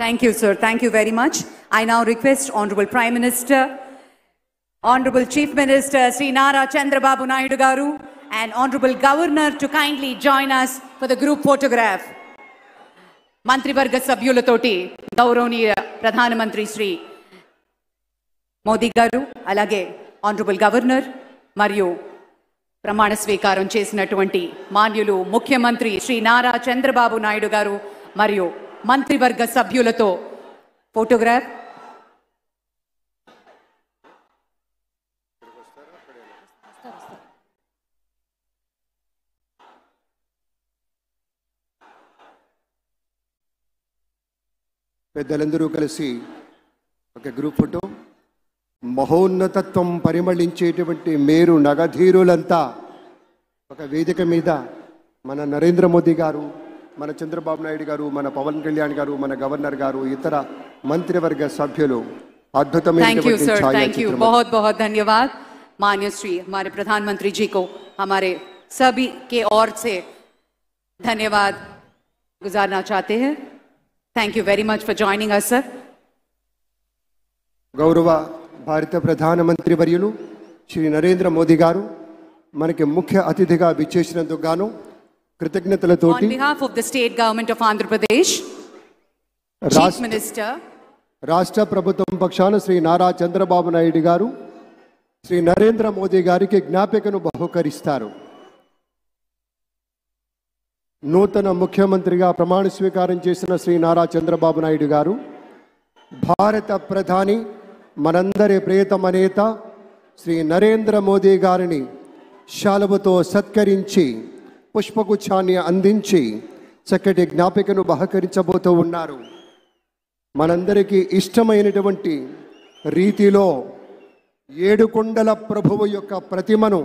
Thank you, sir. Thank you very much. I now request Honorable Prime Minister, Honorable Chief Minister Sri Nara Chandrababu Naidu Garu and Honorable Governor to kindly join us for the group photograph. Mantrivarga Sabhyulatoti, Gauroniya Pradhana Mantri Sri Modi Garu, alage Honorable Governor, Mariyu ప్రమాణ స్వీకారం చేసినటువంటి మాన్యులు ముఖ్యమంత్రి శ్రీ నారా చంద్రబాబు నాయుడు గారు మరియు మంత్రివర్గ సభ్యులతో photograph. పెద్దలందరూ కలిసి ఒక గ్రూప్ ఫోటో. మహోన్నతత్వం పరిమళించేటువంటి మేరు నగధీరులంతా ఒక వేదిక మీద మన నరేంద్ర మోదీ గారు, మన చంద్రబాబు నాయుడు గారు, మన పవన్ కళ్యాణ్ గారు, మన గవర్నర్ గారు, ఇతర మంత్రివర్గ సభ్యులు అద్భుతమైనటువంటి ఛాయాచిత్రం. बहुत बहुत धन्यवाद माननीय श्री हमारे प्रधानमंत्री जी को हमारे सभी के ओर से धन्यवाद गुजारना चाहते हैं. Thank you very much for joining us, sir. గౌరవ భారత ప్రధానమంత్రి వర్యులు శ్రీ నరేంద్ర మోదీ గారు మనకి ముఖ్య అతిథిగా విచ్చేసినందుకు గాను కృతజ్ఞతలతోటి On behalf of the state government of Andhra Pradesh, Chief Minister, రాష్ట్ర ప్రభుత్వం పక్షాన శ్రీ నారా చంద్రబాబు నాయుడు గారు శ్రీ నరేంద్ర మోదీ గారికి జ్ఞాపికను బహుకరిస్తారు. నూతన ముఖ్యమంత్రిగా ప్రమాణ స్వీకారం చేసిన శ్రీ నారా చంద్రబాబు నాయుడు గారు భారత ప్రధాని మనందరి ప్రియతమ నేత శ్రీ నరేంద్ర మోదీ గారిని శాలువతో సత్కరించి పుష్పగుచ్ఛాన్ని అందించి చక్కటి జ్ఞాపికను బహకరించబోతూ ఉన్నారు. మనందరికీ ఇష్టమైనటువంటి రీతిలో ఏడుకొండల ప్రభువు యొక్క ప్రతిమను